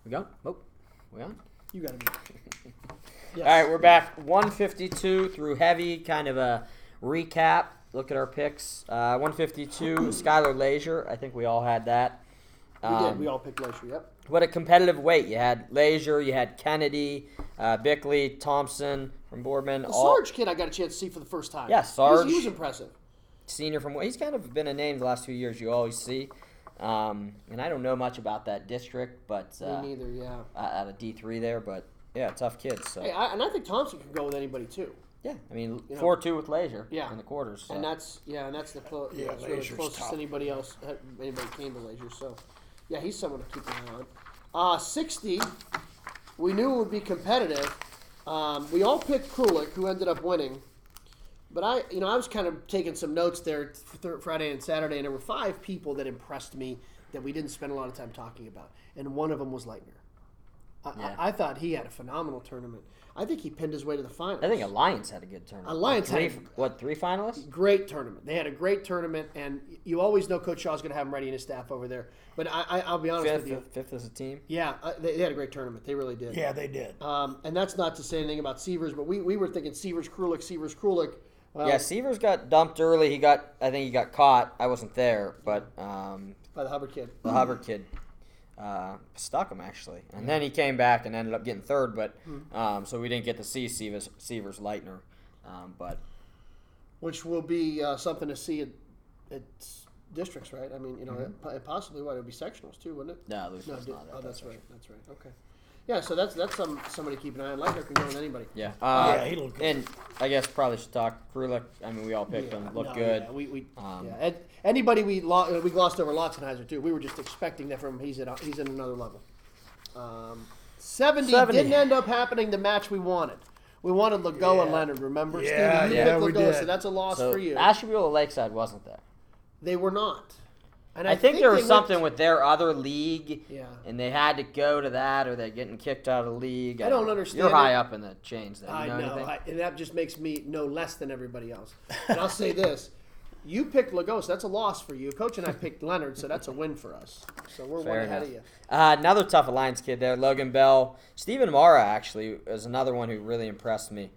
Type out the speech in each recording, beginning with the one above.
We go? Oh, we on? You got to be. Yes. All right, we're back. 152 through heavy, kind of a recap. Look at our picks. 152, Skylar Leisure. I think we all had that. We did. We all picked Leisure, yep. What a competitive weight. You had Leisure, you had Kennedy, Bickley, Thompson from Boardman. The Sarge kid I got a chance to see for the first time. Yeah, Sarge. He was impressive. Senior from, he's kind of been a name the last few years you always see. And I don't know much about that district, but me neither, yeah. Out of D3 there, but yeah, tough kids. So. Hey, I think Thompson can go with anybody too. Yeah, I mean 4-2 with Leisure. Yeah. In the quarters. So. And that's the closest anybody else anybody came to Leisure. So, yeah, he's someone to keep an eye on. 60, we knew it would be competitive. We all picked Krulik, who ended up winning. But I was kind of taking some notes there for Friday and Saturday, and there were 5 people that impressed me that we didn't spend a lot of time talking about, and one of them was Leitner. I thought he had a phenomenal tournament. I think he pinned his way to the finals. I think Alliance had a good tournament. Alliance had 3 finalists? Great tournament. They had a great tournament, and you always know Coach Shaw's going to have them ready in his staff over there. But I'll be honest with you. Fifth as a team? Yeah, they had a great tournament. They really did. Yeah, they did. And that's not to say anything about Severs, but we were thinking Severs, Krulik. Well, yeah, Severs got dumped early. I think he got caught. I wasn't there, but by the Hubbard kid. The Hubbard kid stuck him actually, and then he came back and ended up getting third. But so we didn't get to see Severs Leitner, but which will be something to see at districts, right? I mean, possibly it would be sectionals too, wouldn't it? No, Lucy's not. That's right. Okay. Yeah, so that's somebody to keep an eye on. Leitner can go with anybody. Yeah. He looked good. And I guess probably should talk Krulik. I mean, we all picked him. Looked good. Yeah, anybody we glossed over Lotzenheiser too. We were just expecting that from him. He's in another level. 70 didn't end up happening the match we wanted. We wanted Lagoa and Leonard, remember? Yeah, Stevie, you picked we Lagoa, did. so that's a loss for you. Asheville Lakeside wasn't there. They were not. And I think there was something with their other league, and they had to go to that, or they're getting kicked out of the league. I don't understand. You're high up in the chains there. I know, and that just makes me know less than everybody else. And I'll say this. You picked Lagos, so that's a loss for you. Coach and I picked Leonard, so that's a win for us. So we're one ahead of you. Another tough Alliance kid there, Logan Bell. Stephen Mara, actually, is another one who really impressed me.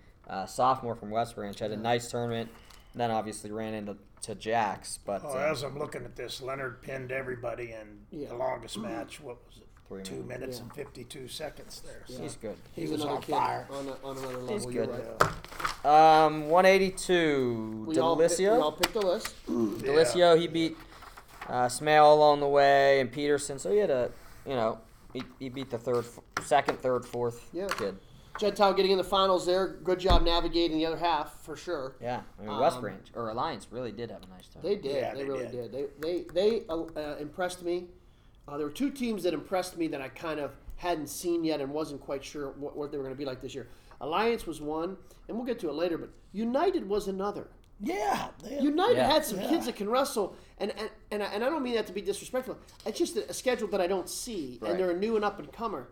Sophomore from West Branch. Had a nice tournament, and then obviously ran into Jax. But as I'm looking at this, Leonard pinned everybody in the longest match. What was it? 2 minutes and 52 seconds there. So he's good. He's was on fire. On another level. He's good. Right. 182. Delicio. We all picked the list. Delicio, he beat Smale along the way and Peterson. So he had he beat the second, third, fourth kid. Gentile getting in the finals there. Good job navigating the other half for sure. Yeah, I mean West Branch or Alliance really did have a nice time. They did. Yeah, they really did. They impressed me. There were 2 teams that impressed me that I kind of hadn't seen yet and wasn't quite sure what they were going to be like this year. Alliance was one, and we'll get to it later. But United was another. Yeah, United had some kids that can wrestle, and I don't mean that to be disrespectful. It's just a schedule that I don't see, and they're a new and up and comer.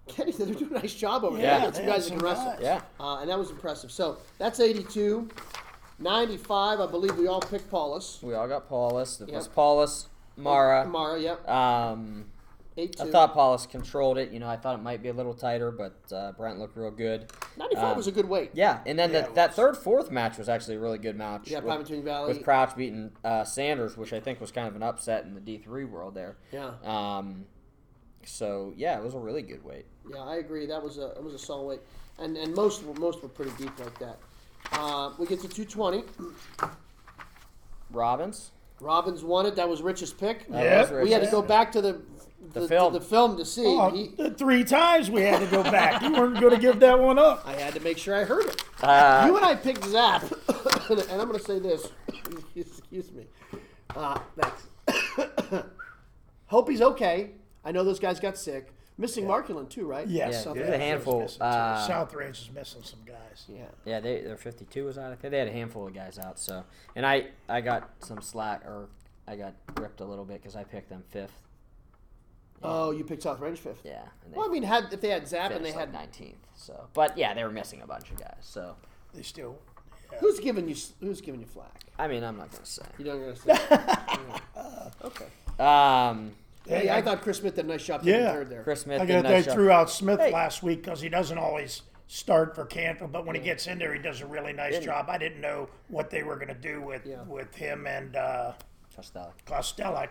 Kenny, they're doing a nice job over there. They got some guys that can wrestle. Yeah. And that was impressive. So that's 82. 95, I believe we all picked Paulus. We all got Paulus. It was Paulus, Mara. Mara, yep. 8-2. I thought Paulus controlled it. I thought it might be a little tighter, but Brent looked real good. 95 was a good weight. Yeah, and then that third, fourth match was actually a really good match. Yeah, Pine Valley. With Crouch beating Sanders, which I think was kind of an upset in the D3 world there. Yeah. So yeah, it was a really good weight. Yeah, I agree. That was a solid weight, and most were pretty deep like that. We get to 220. Robbins won it. That was Rich's pick. Yeah. We had to go back to the film to see. The 3 times we had to go back. You weren't going to give that one up. I had to make sure I heard it. You and I picked Zap, and I'm going to say this. Excuse me. Thanks. Hope he's okay. I know those guys got sick. Missing Markulin too, right? Yes. Yeah, there's a handful. South Range is missing some guys. Yeah, they're 52 was out. I think they had a handful of guys out. So, and I got some slack, or I got ripped a little bit because I picked them 5th. Oh, you picked South Range 5th. Yeah. Well, I mean, if they had Zap and they had 19th. So, but yeah, they were missing a bunch of guys. So they still. Yeah. Who's giving you flack? I mean, I'm not gonna say. You don't gonna say. Okay. Hey, I thought Chris Smith did a nice job taking third there. Chris Smith I did a got nice they job. threw out Smith last week because he doesn't always start for Canfield, but when he gets in there, he does a really nice job. I didn't know what they were going to do with him and Kostelek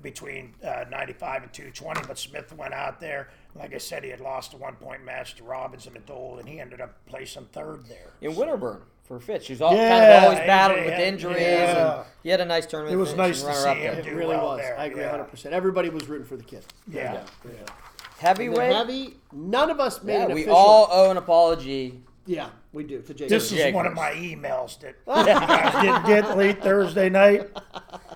between 95 and 220, but Smith went out there. Like I said, he had lost a 1-point match to Robbins in the Dole, and he ended up placing third there. In Winterburn for Fitch, who's kind of always battled with injuries, and he had a nice tournament. It was nice to see him It do really well was. there. I agree 100%. Everybody was rooting for the kid. Yeah. Heavyweight. Heavy, none of us made an we official. all owe an apology. Yeah, we do. To Jake. This is one of my emails that you guys didn't get late Thursday night.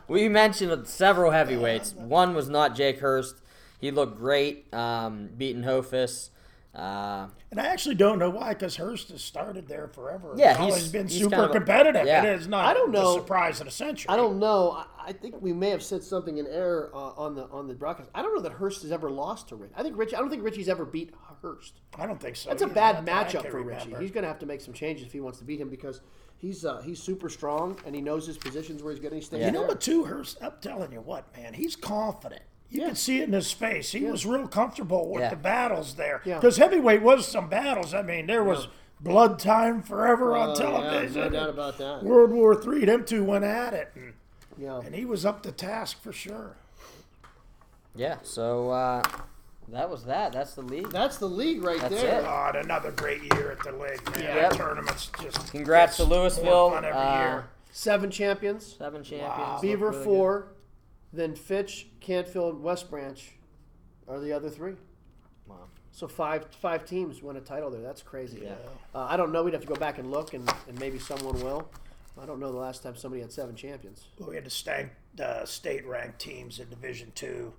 We mentioned several heavyweights. One was not Jake Hurst. He looked great, beating Hofus. And I actually don't know why, because Hurst has started there forever. Yeah, He's always been he's super kind of competitive. yeah. It is not I don't know. the surprise of the century. I don't know. I think we may have said something in error on the broadcast. I don't know that Hurst has ever lost to Rich. I don't think Richie's ever beat Hurst. I don't think so. That's a either. bad Not that I matchup can for remember. Richie. He's going to have to make some changes if he wants to beat him because he's super strong and he knows his positions where he's good and he stays You know there. what, too, Hurst? I'm telling you what, man. He's confident. You can see it in his face. He was real comfortable with the battles there. Yeah. Because heavyweight was some battles. I mean, there was blood time forever on television. Yeah, no doubt about that. World War III, them two went at it. And he was up to task for sure. Yeah, so that was that. That's the league. That's the league right That's there. it. God, another great year at the league, man. Yeah. That tournament's just Congrats to more Louisville. fun every year. 7 champions. 7 champions. Beaver Looked really 4, then Fitch, Canfield, West Branch are the other 3. Wow. So five teams win a title there. That's crazy. Yeah. I don't know. We'd have to go back and look, and maybe someone will. I don't know the last time somebody had 7 champions. We had the state-ranked teams in Division II,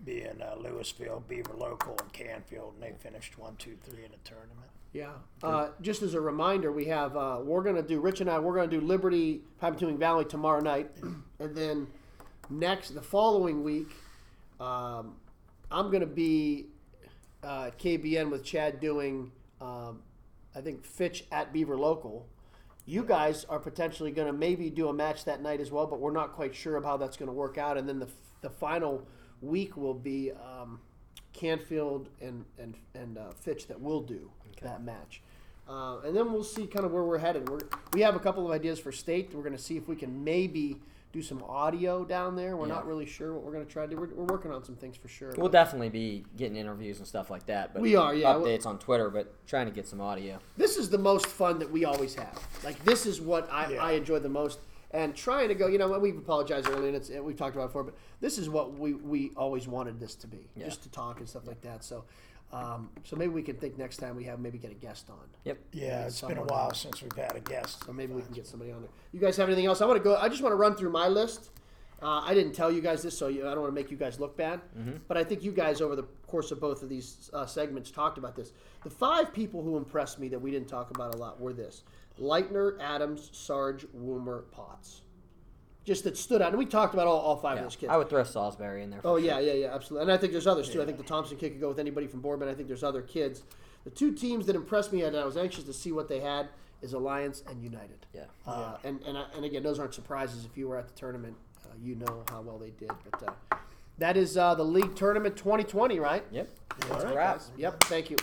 being Louisville, Beaver Local, and Canfield, and they finished 1, 2, 3 in the tournament. Yeah. Just as a reminder, we have Rich and I, we're going to do Liberty Papatooing Valley tomorrow night, and then the following week, I'm going to be at KBN with Chad doing, I think, Fitch at Beaver Local. You guys are potentially going to maybe do a match that night as well, but we're not quite sure of how that's going to work out. And then the final week will be Canfield and Fitch that will do that match. And then we'll see kind of where we're headed. We have a couple of ideas for state. We're going to see if we can maybe do some audio down there. We're not really sure what we're going to try to do. We're working on some things for sure. We'll definitely be getting interviews and stuff like that. But we are, yeah. Updates on Twitter, but trying to get some audio. This is the most fun that we always have. Like, this is what I enjoy the most. And trying to go, we've apologized earlier, and we've talked about it before, but this is what we always wanted this to be, just to talk and stuff like that. So maybe we can think next time we maybe get a guest on. Yep. Yeah, it's been a while since we've had a guest. So maybe we can get somebody on there. You guys have anything else? I just want to run through my list. I didn't tell you guys this, so I don't want to make you guys look bad. Mm-hmm. But I think you guys, over the course of both of these segments, talked about this. The 5 people who impressed me that we didn't talk about a lot were this: Leitner, Adams, Sarge, Woomer, Potts. Just that stood out. And we talked about all 5 of those kids. I would throw Salisbury in there. Yeah, absolutely. And I think there's others, too. I think the Thompson kid could go with anybody from Boardman. I think there's other kids. The 2 teams that impressed me and I was anxious to see what they had is Alliance and United. Yeah. And again, those aren't surprises. If you were at the tournament, you know how well they did. But that is the league tournament 2020, right? Yep. That's a wrap. Yep. Thank you.